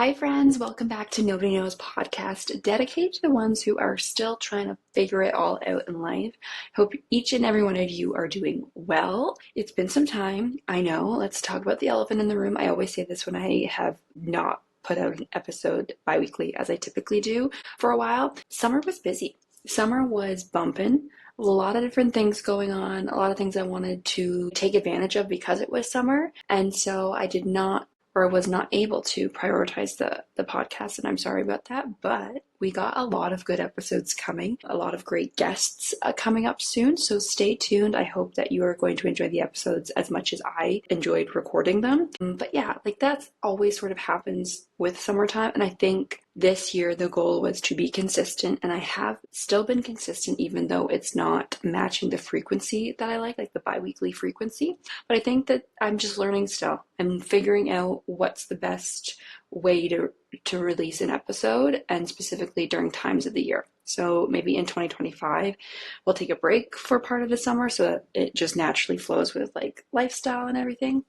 Hi friends, welcome back to Nobody Knows podcast, dedicated to the ones who are still trying to figure it all out in life. Hope each and every one of you are doing well. It's been some time, I know. Let's talk about the elephant in the room. I always say this when I have not put out an episode bi-weekly as I typically do for a while. Summer was busy. Summer was bumping. A lot of different things going on, a lot of things I wanted to take advantage of because it was summer. And so I did not or was not able to prioritize the podcast, and I'm sorry about that, but we got a lot of good episodes coming, a lot of great guests coming up soon, so stay tuned. I hope that you are going to enjoy the episodes as much as I enjoyed recording them. But yeah, like that's always sort of happens with summertime, and I think this year the goal was to be consistent, and I have still been consistent even though it's not matching the frequency that I like the bi-weekly frequency. But I think that I'm just learning still. I'm figuring out what's the best way to release an episode, and specifically during times of the year. So maybe in 2025 we'll take a break for part of the summer so that it just naturally flows with like lifestyle and everything.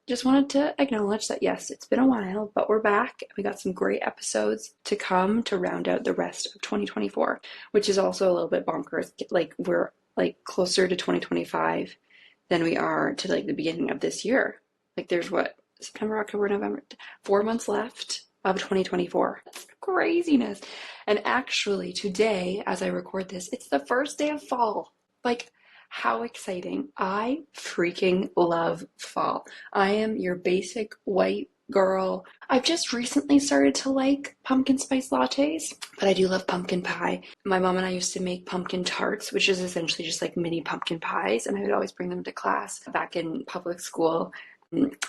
Just wanted to acknowledge that yes, it's been a while, but we're back. We got some great episodes to come to round out the rest of 2024, which is also a little bit bonkers. Like we're like closer to 2025 than we are to like the beginning of this year. Like there's what, September, October, November, 4 months left of 2024. That's craziness. And actually today, as I record this, it's the first day of fall. Like, how exciting. I freaking love fall. I am your basic white girl. I've just recently started to like pumpkin spice lattes, but I do love pumpkin pie. My mom and I used to make pumpkin tarts, which is essentially just like mini pumpkin pies, and I would always bring them to class back in public school.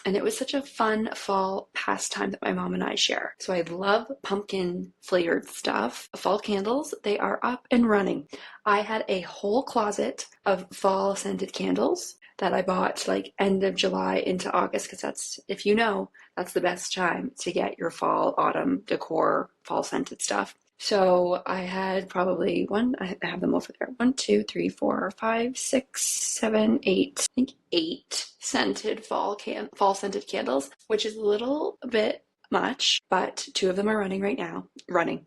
And it was such a fun fall pastime that my mom and I share. So I love pumpkin flavored stuff. Fall candles, they are up and running. I had a whole closet of fall scented candles that I bought like end of July into August, because that's, if you know, that's the best time to get your fall, autumn decor, fall scented stuff. So I had probably I have them over there. 1, 2, 3, 4, 5, 6, 7, 8. I think 8 scented fall scented candles, which is a little bit much, but 2 of them are running right now.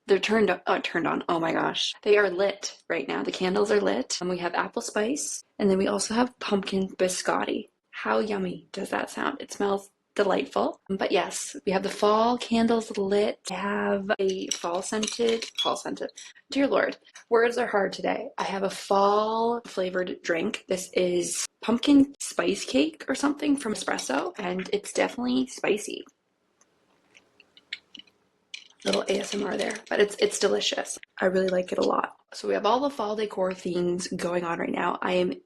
They're turned on. Oh my gosh. They are lit right now. The candles are lit. And we have apple spice, and then we also have pumpkin biscotti. How yummy does that sound? It smells delightful. But yes, we have the fall candles lit. I have a fall scented, dear Lord, words are hard today. I have a fall flavored drink. This is pumpkin spice cake or something from espresso, and it's definitely spicy. Little ASMR there, but it's delicious. I really like it a lot. So we have all the fall decor themes going on right now.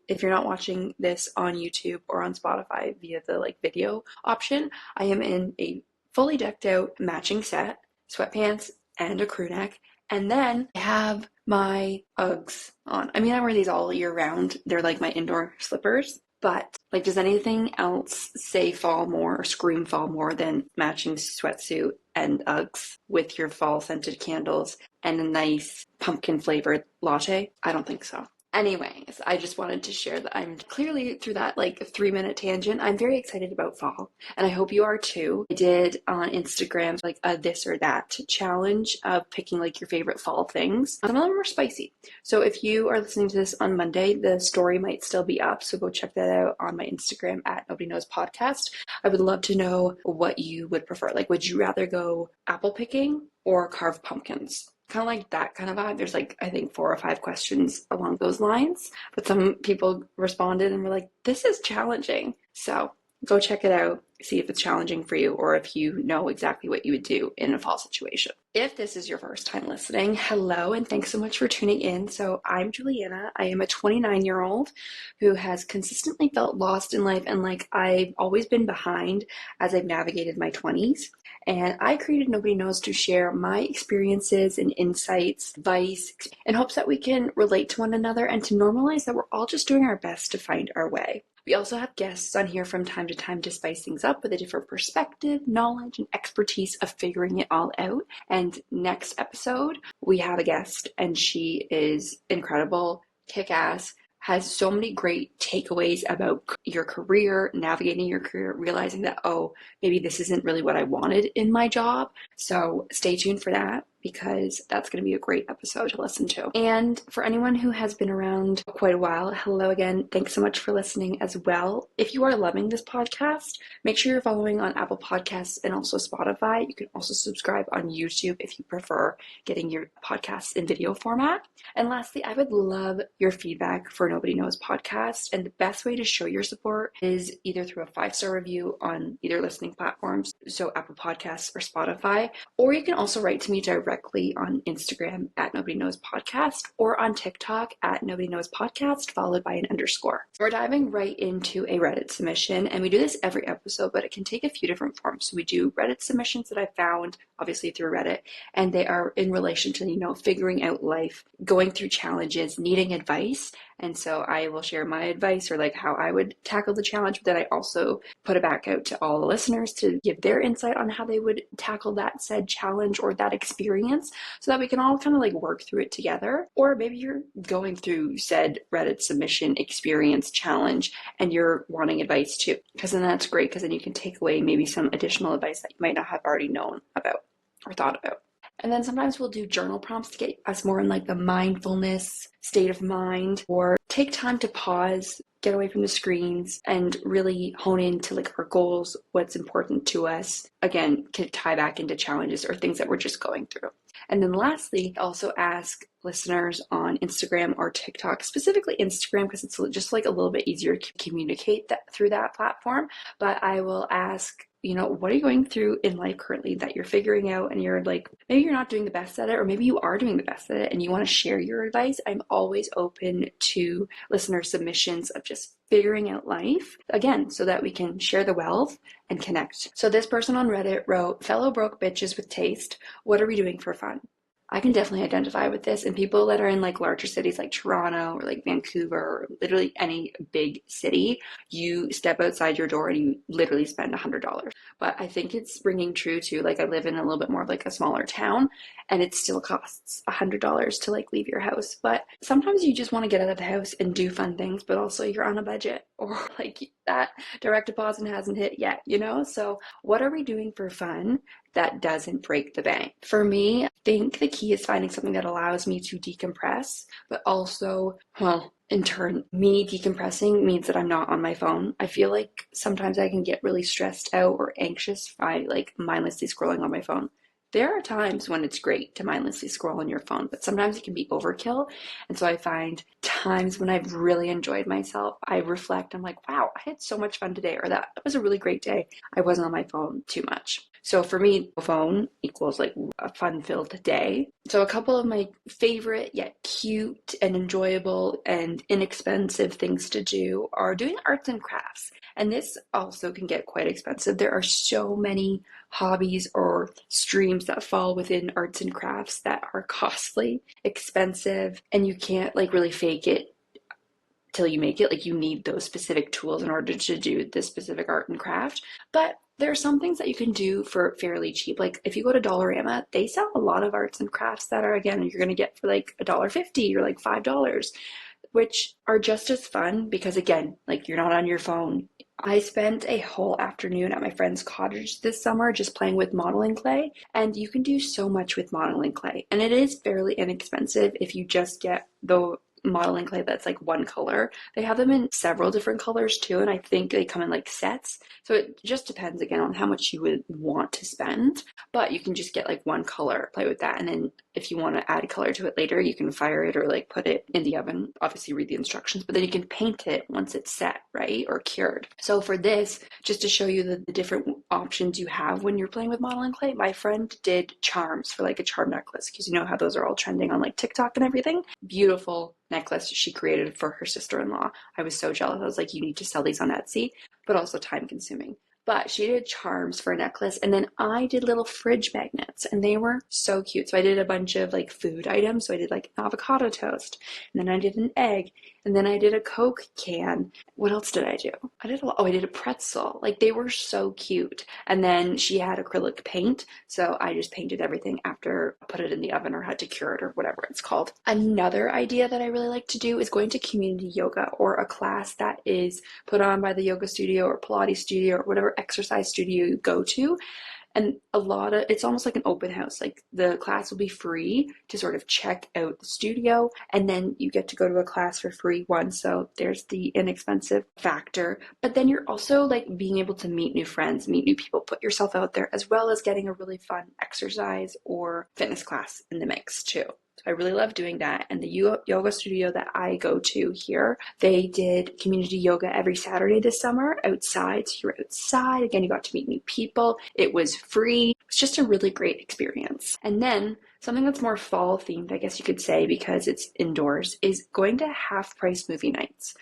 If you're not watching this on YouTube or on Spotify via the like video option, I am in a fully decked out matching set, sweatpants and a crew neck. And then I have my Uggs on. I mean, I wear these all year round. They're like my indoor slippers. But like, does anything else say fall more or scream fall more than matching sweatsuit and Uggs with your fall scented candles and a nice pumpkin flavored latte? I don't think so. Anyways, I just wanted to share that I'm clearly, through that like 3-minute tangent, I'm very excited about fall, and I hope you are too. I did on Instagram like a this or that challenge of picking like your favorite fall things. Some of them were spicy. So if you are listening to this on Monday, the story might still be up, so go check that out on my Instagram at Nobody Knows Podcast. I would love to know what you would prefer. Like, would you rather go apple picking or carve pumpkins? Kind of like that kind of vibe. There's like, I think 4 or 5 questions along those lines, but some people responded and were like, this is challenging. So go check it out, see if it's challenging for you, or if you know exactly what you would do in a fall situation. If this is your first time listening, hello, and thanks so much for tuning in. So I'm Juliana. I am a 29-year-old who has consistently felt lost in life, and like I've always been behind as I've navigated my 20s. And I created Nobody Knows to share my experiences and insights, advice, in hopes that we can relate to one another and to normalize that we're all just doing our best to find our way. We also have guests on here from time to time to spice things up with a different perspective, knowledge, and expertise of figuring it all out. And next episode, we have a guest, and she is incredible, kick-ass, has so many great takeaways about your career, navigating your career, realizing that, oh, maybe this isn't really what I wanted in my job. So stay tuned for that, because that's going to be a great episode to listen to. And for anyone who has been around quite a while, hello again. Thanks so much for listening as well. If you are loving this podcast, make sure you're following on Apple Podcasts and also Spotify. You can also subscribe on YouTube if you prefer getting your podcasts in video format. And lastly, I would love your feedback for Nobody Knows podcast. And the best way to show your support is either through a 5-star review on either listening platforms, so Apple Podcasts or Spotify, or you can also write to me directly on Instagram at Nobody Knows Podcast, or on TikTok at Nobody Knows Podcast, followed by an underscore. We're diving right into a Reddit submission, and we do this every episode, but it can take a few different forms. So we do Reddit submissions that I found, obviously through Reddit, and they are in relation to, figuring out life, going through challenges, needing advice. And so I will share my advice or like how I would tackle the challenge, but then I also put it back out to all the listeners to give their insight on how they would tackle that said challenge or that experience, so that we can all kind of like work through it together. Or maybe you're going through said Reddit submission experience challenge and you're wanting advice too, because then that's great, because then you can take away maybe some additional advice that you might not have already known about or thought about. And then sometimes we'll do journal prompts to get us more in like the mindfulness state of mind, or take time to pause, get away from the screens, and really hone into like our goals, what's important to us. Again, can tie back into challenges or things that we're just going through. And then lastly, also ask listeners on Instagram or TikTok, specifically Instagram, because it's just like a little bit easier to communicate that through that platform. But I will ask, what are you going through in life currently that you're figuring out, and you're like, maybe you're not doing the best at it, or maybe you are doing the best at it and you want to share your advice. I'm always open to listener submissions of just figuring out life, again, so that we can share the wealth and connect. So this person on Reddit wrote, "Fellow broke bitches with taste, what are we doing for fun?" I can definitely identify with this, and people that are in like larger cities like Toronto or like Vancouver or literally any big city, you step outside your door and you literally spend $100. But I think it's ringing true too. Like I live in a little bit more of like a smaller town, and it still costs $100 to like leave your house. But sometimes you just want to get out of the house and do fun things, but also you're on a budget, or like that direct deposit hasn't hit yet, So what are we doing for fun that doesn't break the bank? For me, I think the key is finding something that allows me to decompress, but also, in turn, me decompressing means that I'm not on my phone. I feel like sometimes I can get really stressed out or anxious by like mindlessly scrolling on my phone. There are times when it's great to mindlessly scroll on your phone, but sometimes it can be overkill. And so I find times when I've really enjoyed myself, I reflect, I'm like, wow, I had so much fun today, or that was a really great day. I wasn't on my phone too much. So for me, phone equals like a fun-filled day. So a couple of my favorite yet cute and enjoyable and inexpensive things to do are doing arts and crafts. And this also can get quite expensive. There are so many hobbies or streams that fall within arts and crafts that are costly, expensive, and you can't like really fake it till you make it. Like you need those specific tools in order to do this specific art and craft. But there are some things that you can do for fairly cheap. Like if you go to Dollarama, they sell a lot of arts and crafts that are, again, you're going to get for like $1.50 or like $5, which are just as fun because, again, like you're not on your phone. I spent a whole afternoon at my friend's cottage this summer just playing with modeling clay, and you can do so much with modeling clay. And it is fairly inexpensive if you just get the modeling clay that's like one color. They have them in several different colors too, and I think they come in like sets. So it just depends again on how much you would want to spend, but you can just get like one color, play with that, and then if you want to add color to it later, you can fire it or like put it in the oven. Obviously read the instructions, but then you can paint it once it's set, right? Or cured. So for this, just to show you the different options you have when you're playing with modeling clay, my friend did charms for like a charm necklace, because you know how those are all trending on like TikTok and everything. Beautiful necklace she created for her sister-in-law. I was so jealous. I was like, you need to sell these on Etsy, but also time consuming. But she did charms for a necklace, and then I did little fridge magnets, and they were so cute. So I did a bunch of like food items. So I did like an avocado toast, and then I did an egg, And then I did a Coke can. What else did I do? I did a pretzel. Like, they were so cute. And then she had acrylic paint, so I just painted everything after I put it in the oven or had to cure it or whatever it's called. Another idea that I really like to do is going to community yoga, or a class that is put on by the yoga studio or Pilates studio or whatever exercise studio you go to. And it's almost like an open house. Like, the class will be free to sort of check out the studio, and then you get to go to a class for free once. So there's the inexpensive factor. But then you're also like being able to meet new friends, meet new people, put yourself out there, as well as getting a really fun exercise or fitness class in the mix too. So I really love doing that. And the yoga studio that I go to here, they did community yoga every Saturday this summer outside. So you were outside. Again, you got to meet new people. It was free. It's just a really great experience. And then something that's more fall themed, I guess you could say, because it's indoors, is going to half price movie nights.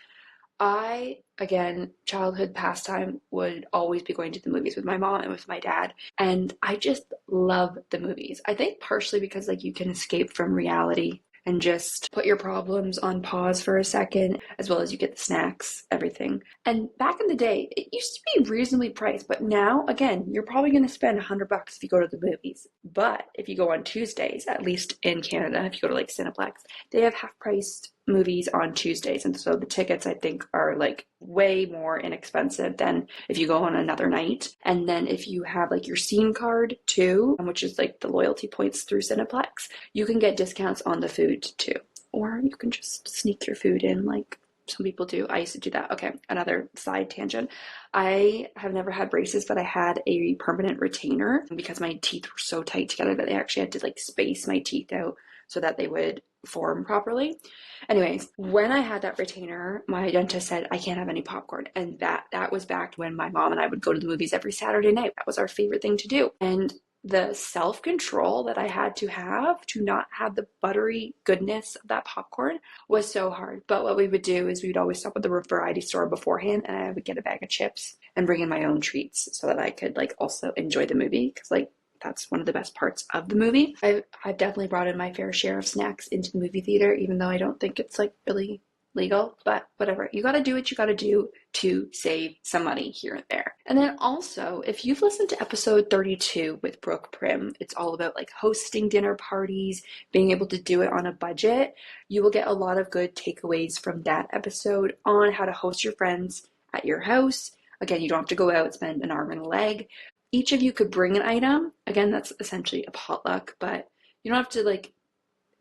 Again, childhood pastime, would always be going to the movies with my mom and with my dad. And I just love the movies. I think partially because like you can escape from reality and just put your problems on pause for a second, as well as you get the snacks, everything. And back in the day, it used to be reasonably priced, but now, again, you're probably going to spend $100 if you go to the movies. But if you go on Tuesdays, at least in Canada, if you go to like Cineplex, they have half-priced movies on Tuesdays, and so the tickets I think are like way more inexpensive than if you go on another night. And then if you have like your scene card too, which is like the loyalty points through Cineplex, you can get discounts on the food too, or you can just sneak your food in like some people do. I used to do that. Okay, another side tangent. I have never had braces, but I had a permanent retainer because my teeth were so tight together that they actually had to like space my teeth out so that they would form properly. Anyways, when I had that retainer, my dentist said I can't have any popcorn. And that was back when my mom and I would go to the movies every Saturday night. That was our favorite thing to do. And the self-control that I had to have to not have the buttery goodness of that popcorn was so hard. But what we would do is we would always stop at the variety store beforehand, and I would get a bag of chips and bring in my own treats so that I could like also enjoy the movie, because like that's one of the best parts of the movie. I've definitely brought in my fair share of snacks into the movie theater, even though I don't think it's like really legal, but whatever. You got to do what you got to do to save some money here and there. And then also, if you've listened to episode 32 with Brooke Prim, it's all about like hosting dinner parties, being able to do it on a budget. You will get a lot of good takeaways from that episode on how to host your friends at your house. Again, you don't have to go out and spend an arm and a leg. Each of you could bring an item. Again, that's essentially a potluck, but you don't have to like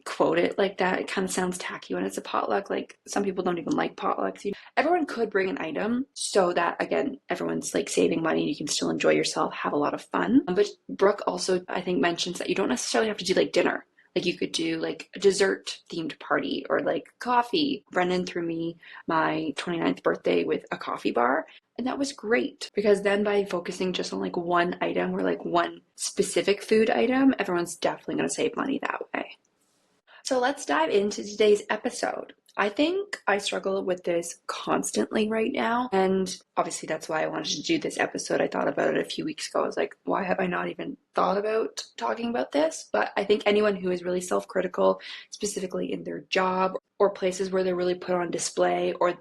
quote it like that. It kind of sounds tacky when it's a potluck. Like, some people don't even like potlucks. Everyone could bring an item so that, again, everyone's like saving money. You can still enjoy yourself, have a lot of fun. But Brooke also, I think, mentions that you don't necessarily have to do like dinner. Like, you could do like a dessert themed party or like coffee. Brendan threw me my 29th birthday with a coffee bar. And that was great, because then by focusing just on like one item or like one specific food item, everyone's definitely going to save money that way. So let's dive into today's episode. I think I struggle with this constantly right now, and obviously that's why I wanted to do this episode. I thought about it a few weeks ago. I was like, why have I not even thought about talking about this? But I think anyone who is really self-critical, specifically in their job or places where they're really put on display, or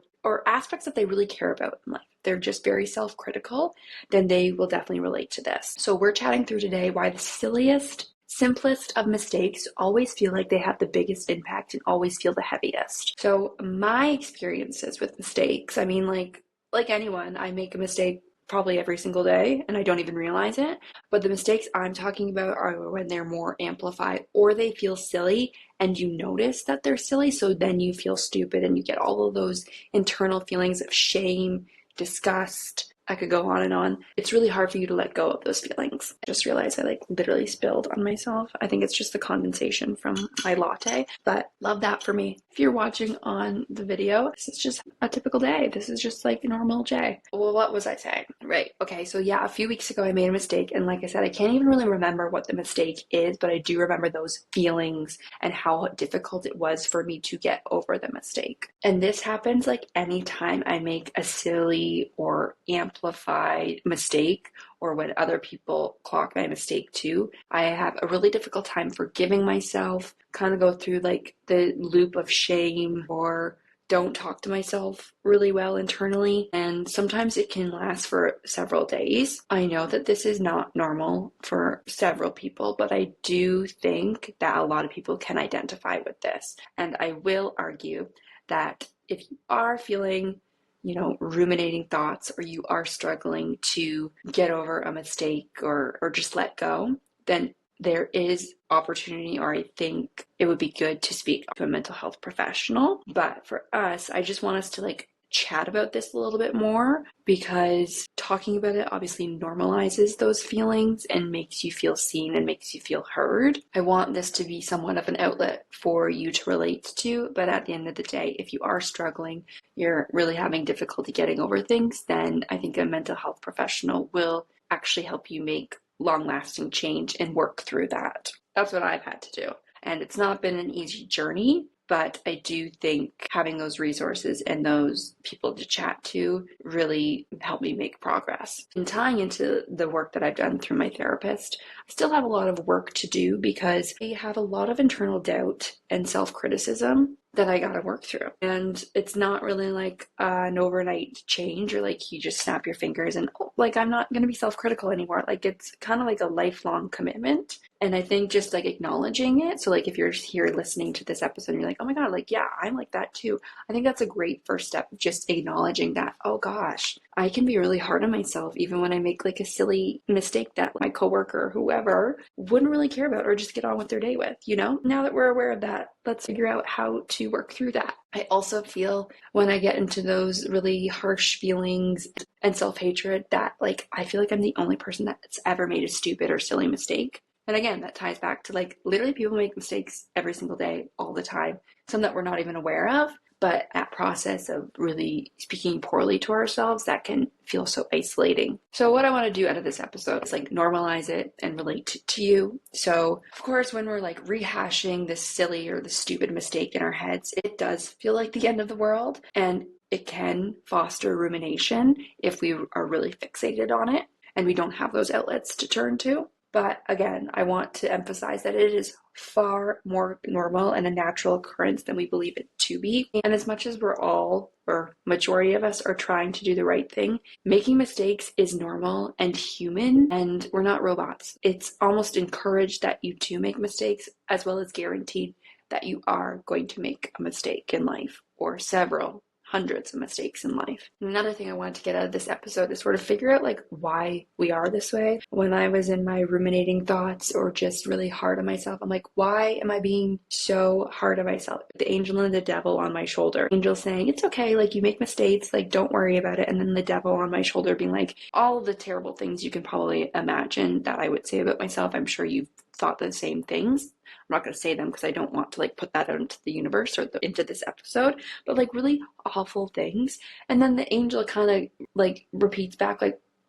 aspects that they really care about in life, they're just very self-critical, then they will definitely relate to this. So we're chatting through today why the silliest, simplest of mistakes always feel like they have the biggest impact and always feel the heaviest. So my experiences with mistakes, I mean, like anyone, I make a mistake probably every single day and I don't even realize it. But the mistakes I'm talking about are when they're more amplified, or they feel silly and you notice that they're silly, so then you feel stupid and you get all of those internal feelings of shame, disgust. I could go on and on. It's really hard for you to let go of those feelings. I just realized I like literally spilled on myself. I think it's just the condensation from my latte, but love that for me. If you're watching on the video, this is just a typical day. This is just like a normal day. Well, what was I saying? Right. Okay. So yeah, a few weeks ago I made a mistake, and like I said, I can't even really remember what the mistake is, but I do remember those feelings and how difficult it was for me to get over the mistake. And this happens like anytime I make a silly or amplified mistake, or when other people clock my mistake too. I have a really difficult time forgiving myself, kind of go through like the loop of shame or don't talk to myself really well internally, and sometimes it can last for several days. I know that this is not normal for several people, but I do think that a lot of people can identify with this. And I will argue that if you are feeling ruminating thoughts, or you are struggling to get over a mistake or just let go, then there is opportunity, or I think it would be good to speak to a mental health professional. But for us, I just want us to chat about this a little bit more, because talking about it obviously normalizes those feelings and makes you feel seen and makes you feel heard. I want this to be somewhat of an outlet for you to relate to, but at the end of the day, if you are struggling, you're really having difficulty getting over things, then I think a mental health professional will actually help you make long-lasting change and work through that. That's what I've had to do. And it's not been an easy journey, but I do think having those resources and those people to chat to really helped me make progress. And tying into the work that I've done through my therapist, I still have a lot of work to do, because I have a lot of internal doubt and self-criticism that I gotta work through. And it's not really like an overnight change, or you just snap your fingers and I'm not gonna be self-critical anymore. It's kind of like a lifelong commitment. And I think just acknowledging it. So if you're here listening to this episode and you're oh my God, yeah, I'm like that too. I think that's a great first step, just acknowledging that, oh gosh, I can be really hard on myself even when I make a silly mistake that my coworker or whoever wouldn't really care about or just get on with their day with, Now that we're aware of that, let's figure out how to work through that. I also feel when I get into those really harsh feelings and self-hatred that I feel I'm the only person that's ever made a stupid or silly mistake. And again, that ties back to literally people make mistakes every single day, all the time. Some that we're not even aware of, but that process of really speaking poorly to ourselves, that can feel so isolating. So what I want to do out of this episode is normalize it and relate to you. So of course, when we're rehashing this silly or the stupid mistake in our heads, it does feel like the end of the world, and it can foster rumination if we are really fixated on it and we don't have those outlets to turn to. But again, I want to emphasize that it is far more normal and a natural occurrence than we believe it to be. And as much as we're all, or majority of us, are trying to do the right thing, making mistakes is normal and human, and we're not robots. It's almost encouraged that you do make mistakes, as well as guaranteed that you are going to make a mistake in life, or several. Hundreds of mistakes in life. Another thing I wanted to get out of this episode is sort of figure out why we are this way. When I was in my ruminating thoughts or just really hard on myself, I'm why am I being so hard on myself? The angel and the devil on my shoulder. Angel saying, it's okay, you make mistakes, don't worry about it. And then the devil on my shoulder being all of the terrible things you can probably imagine that I would say about myself. I'm sure you've thought the same things. I'm not going to say them because I don't want to put that out into the universe or into this episode, but really awful things. And then the angel kind of repeats back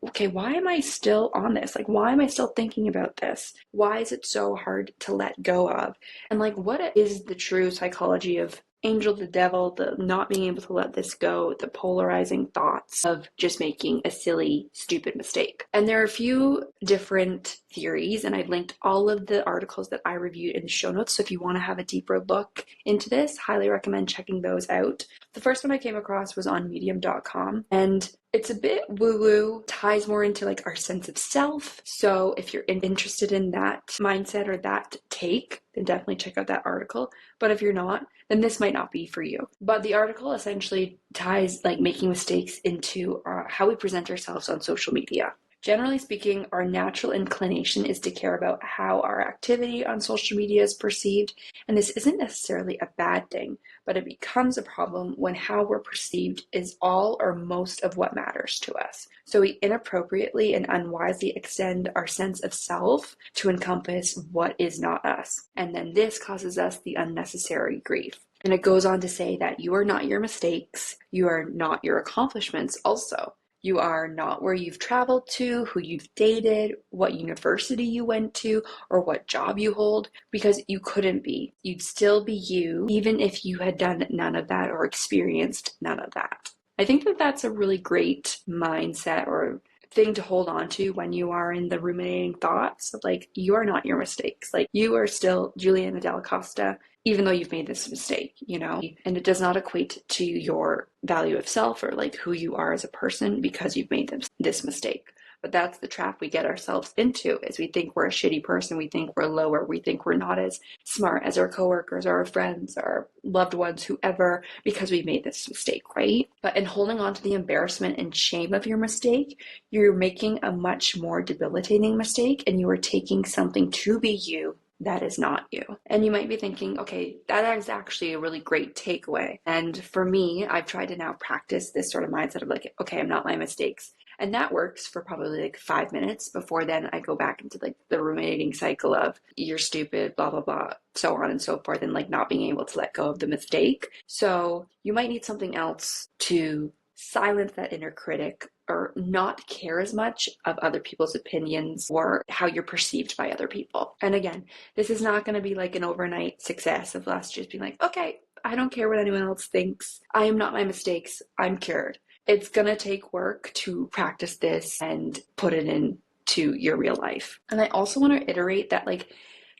okay, why am I still on this? Why am I still thinking about this? Why is it so hard to let go of? And what is the true psychology of angel, the devil, the not being able to let this go, the polarizing thoughts of just making a silly, stupid mistake? And there are a few different theories, and I've linked all of the articles that I reviewed in the show notes. So if you want to have a deeper look into this, highly recommend checking those out. The first one I came across was on medium.com, and it's a bit woo-woo, ties more into our sense of self. So if you're interested in that mindset or that take, then definitely check out that article. But if you're not, then this might not be for you. But the article essentially ties making mistakes into how we present ourselves on social media. Generally speaking, our natural inclination is to care about how our activity on social media is perceived, and this isn't necessarily a bad thing, but it becomes a problem when how we're perceived is all or most of what matters to us. So we inappropriately and unwisely extend our sense of self to encompass what is not us, and then this causes us the unnecessary grief. And it goes on to say that you are not your mistakes, you are not your accomplishments also. You are not where you've traveled to, who you've dated, what university you went to, or what job you hold, because you couldn't be. You'd still be you, even if you had done none of that or experienced none of that. I think that that's a really great mindset or thing to hold on to when you are in the ruminating thoughts of you are not your mistakes. You are still Juliana Della Costa. even though you've made this mistake, you know? And it does not equate to your value of self or like who you are as a person because you've made this mistake. But that's the trap we get ourselves into is we think we're a shitty person. We think we're lower. We think we're not as smart as our coworkers, our friends, our loved ones, whoever, because we made this mistake, right? But in holding on to the embarrassment and shame of your mistake, you're making a much more debilitating mistake and you are taking something to be you that is not you. And you might be thinking, okay, that is actually a really great takeaway. And for me, I've tried to now practice this sort of mindset of like, okay, I'm not my mistakes. And that works for probably like 5 minutes. Before then I go back into like the ruminating cycle of you're stupid, blah, blah, blah, so on and so forth, and like not being able to let go of the mistake. So you might need something else to silence that inner critic or not care as much of other people's opinions or how you're perceived by other people. And again, this is not going to be like an overnight success of us just being like, okay, I don't care what anyone else thinks. I am not my mistakes. I'm cured. It's going to take work to practice this and put it into your real life. And I also want to iterate that like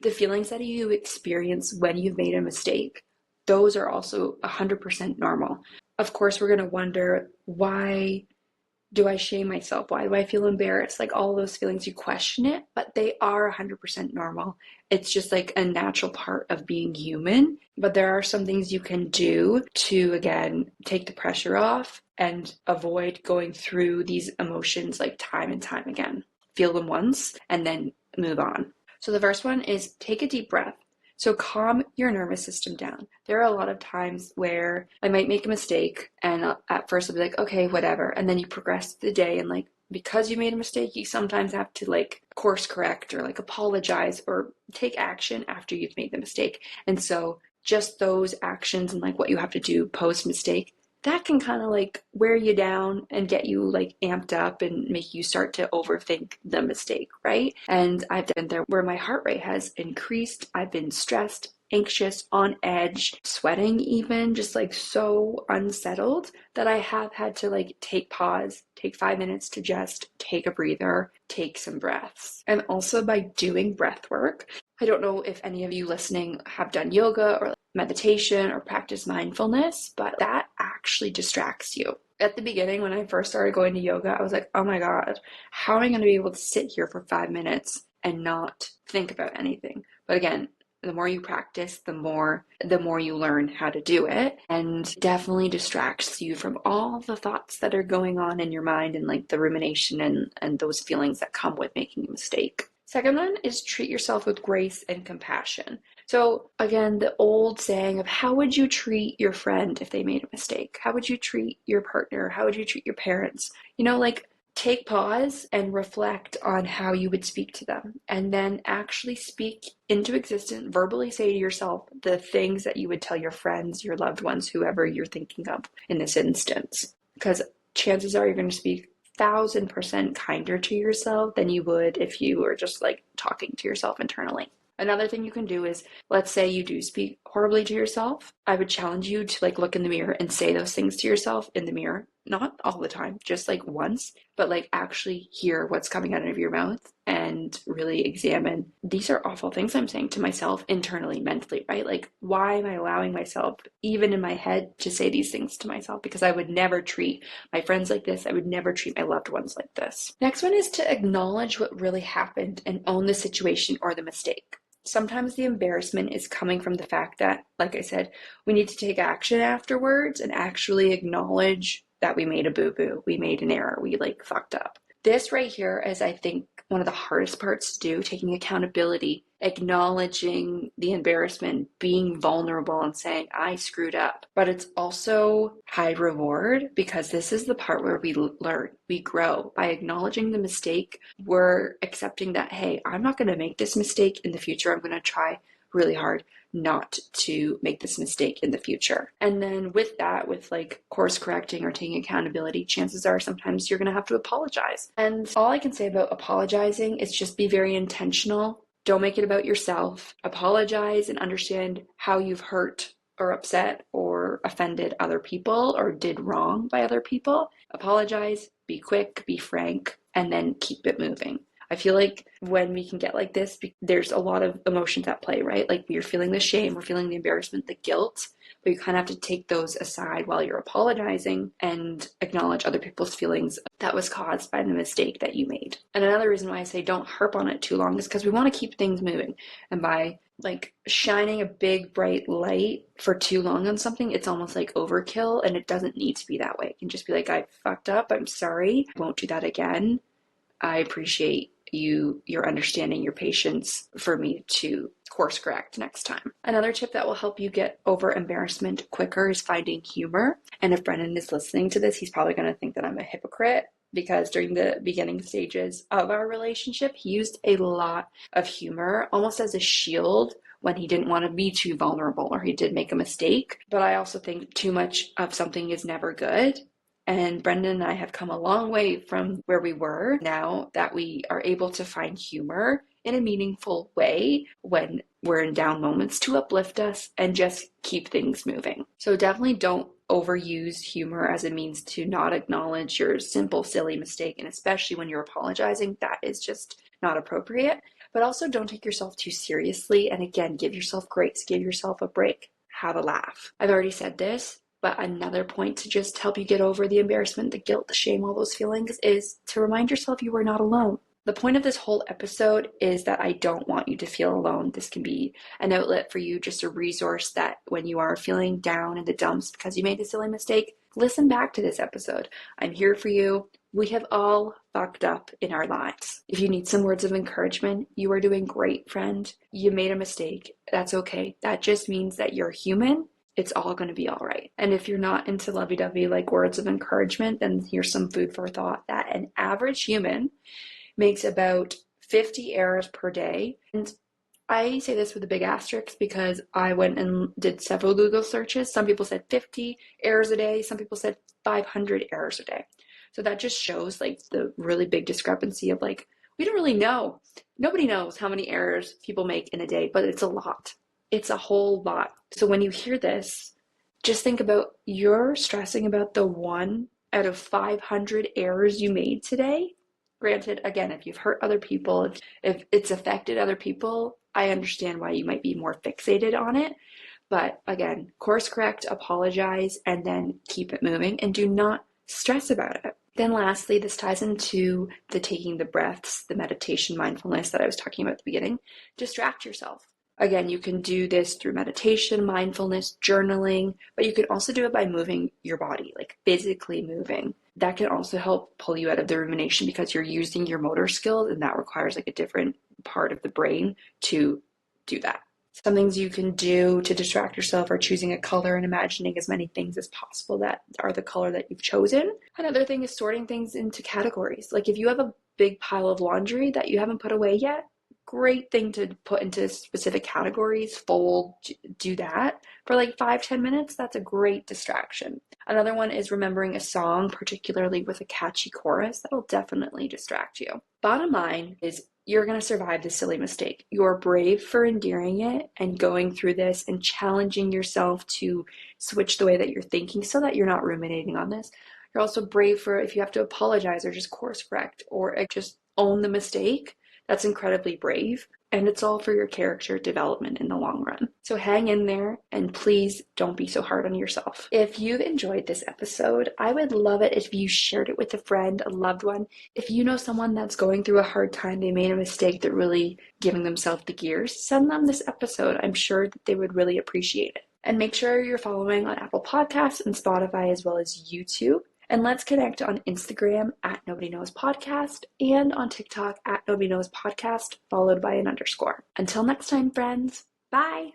the feelings that you experience when you've made a mistake, those are also 100% normal. Of course, we're going to wonder, why do I shame myself? Why do I feel embarrassed? Like all those feelings, you question it, but they are 100% normal. It's just like a natural part of being human. But there are some things you can do to, again, take the pressure off and avoid going through these emotions like time and time again. Feel them once and then move on. So the first one is take a deep breath. So calm your nervous system down. There are a lot of times where I might make a mistake and at first I'll be like, okay, whatever. And then you progress through the day and like, because you made a mistake, you sometimes have to like course correct or like apologize or take action after you've made the mistake. And so just those actions and like what you have to do post mistake, that can kind of like wear you down and get you like amped up and make you start to overthink the mistake, right? And I've been there where my heart rate has increased. I've been stressed, anxious, on edge, sweating even, just like so unsettled that I have had to like take 5 minutes to just take a breather, take some breaths. And also by doing breath work, I don't know if any of you listening have done yoga or meditation or practice mindfulness, but that actually distracts you. At the beginning, when I first started going to yoga, I was like, oh my God, how am I going to be able to sit here for 5 minutes and not think about anything? But again, the more you practice, the more you learn how to do it, and definitely distracts you from all the thoughts that are going on in your mind and like the rumination and those feelings that come with making a mistake. Second one is treat yourself with grace and compassion. So again, the old saying of how would you treat your friend if they made a mistake? How would you treat your partner? How would you treat your parents? You know, like take pause and reflect on how you would speak to them, and then actually speak into existence, verbally say to yourself the things that you would tell your friends, your loved ones, whoever you're thinking of in this instance. Because chances are you're going to speak 1,000% kinder to yourself than you would if you were just like talking to yourself internally. Another thing you can do is, let's say you do speak horribly to yourself. I would challenge you to like look in the mirror and say those things to yourself in the mirror. Not all the time, just like once, but like actually hear what's coming out of your mouth and really examine, these are awful things I'm saying to myself internally, mentally, right? Like, why am I allowing myself, even in my head, to say these things to myself? Because I would never treat my friends like this. I would never treat my loved ones like this. Next one is to acknowledge what really happened and own the situation or the mistake. Sometimes the embarrassment is coming from the fact that, like I said, we need to take action afterwards and actually acknowledge that we made a boo-boo, we made an error, we like fucked up. This right here is, I think, one of the hardest parts to do, taking accountability, acknowledging the embarrassment, being vulnerable and saying, I screwed up. But it's also high reward because this is the part where we learn, we grow. By acknowledging the mistake, we're accepting that, hey, I'm not going to make this mistake in the future. I'm going to try really hard not to make this mistake in the future. And then with that, with like course correcting or taking accountability, chances are sometimes you're going to have to apologize. And all I can say about apologizing is just be very intentional. Don't make it about yourself. Apologize and understand how you've hurt or upset or offended other people or did wrong by other people. Apologize, be quick, be frank, and then keep it moving. I feel like when we can get like this, there's a lot of emotions at play, right? Like we're feeling the shame, we're feeling the embarrassment, the guilt, but you kind of have to take those aside while you're apologizing and acknowledge other people's feelings that was caused by the mistake that you made. And another reason why I say don't harp on it too long is because we want to keep things moving. And by like shining a big bright light for too long on something, it's almost like overkill, and it doesn't need to be that way. It can just be like, I fucked up, I'm sorry, I won't do that again. I appreciate your understanding, your patience for me to course correct next time. Another tip that will help you get over embarrassment quicker is finding humor. And if Brendan is listening to this, he's probably going to think that I'm a hypocrite, because during the beginning stages of our relationship, he used a lot of humor almost as a shield when he didn't want to be too vulnerable or he did make a mistake. But I also think too much of something is never good. And Brendan and I have come a long way from where we were now that we are able to find humor in a meaningful way when we're in down moments to uplift us and just keep things moving. So definitely don't overuse humor as a means to not acknowledge your simple, silly mistake. And especially when you're apologizing, that is just not appropriate. But also don't take yourself too seriously. And again, give yourself grace, give yourself a break, have a laugh. I've already said this, but another point to just help you get over the embarrassment, the guilt, the shame, all those feelings is to remind yourself you are not alone. The point of this whole episode is that I don't want you to feel alone. This can be an outlet for you, just a resource that when you are feeling down in the dumps because you made a silly mistake, listen back to this episode. I'm here for you. We have all fucked up in our lives. If you need some words of encouragement, you are doing great, friend. You made a mistake. That's okay. That just means that you're human. It's all going to be all right. And if you're not into lovey-dovey like words of encouragement, then here's some food for thought that an average human makes about 50 errors per day. And I say this with a big asterisk because I went and did several Google searches. Some people said 50 errors a day. Some people said 500 errors a day. So that just shows like the really big discrepancy of like, we don't really know. Nobody knows how many errors people make in a day, but it's a lot. It's a whole lot. So when you hear this, just think about you're stressing about the 1 out of 500 errors you made today. Granted, again, if you've hurt other people, if it's affected other people, I understand why you might be more fixated on it. But again, course correct, apologize, and then keep it moving and do not stress about it. Then lastly, this ties into the taking the breaths, the meditation, mindfulness that I was talking about at the beginning. Distract yourself. Again, you can do this through meditation, mindfulness, journaling, but you can also do it by moving your body, like physically moving. That can also help pull you out of the rumination because you're using your motor skills, and that requires like a different part of the brain to do that. Some things you can do to distract yourself are choosing a color and imagining as many things as possible that are the color that you've chosen. Another thing is sorting things into categories. Like if you have a big pile of laundry that you haven't put away yet, great thing to put into specific categories, fold, do that for like 5-10 minutes. That's a great distraction. Another one is remembering a song, particularly with a catchy chorus. That'll definitely distract you. Bottom line is you're going to survive this silly mistake. You're brave for enduring it and going through this and challenging yourself to switch the way that you're thinking so that you're not ruminating on this. You're also brave for if you have to apologize or just course correct or just own the mistake. That's incredibly brave, and it's all for your character development in the long run. So hang in there, and please don't be so hard on yourself. If you've enjoyed this episode, I would love it if you shared it with a friend, a loved one. If you know someone that's going through a hard time, they made a mistake, they're really giving themselves the gears, send them this episode. I'm sure that they would really appreciate it. And make sure you're following on Apple Podcasts and Spotify as well as YouTube. And let's connect on Instagram at Nobody Knows Podcast and on TikTok at Nobody Knows Podcast, followed by an _. Until next time, friends. Bye.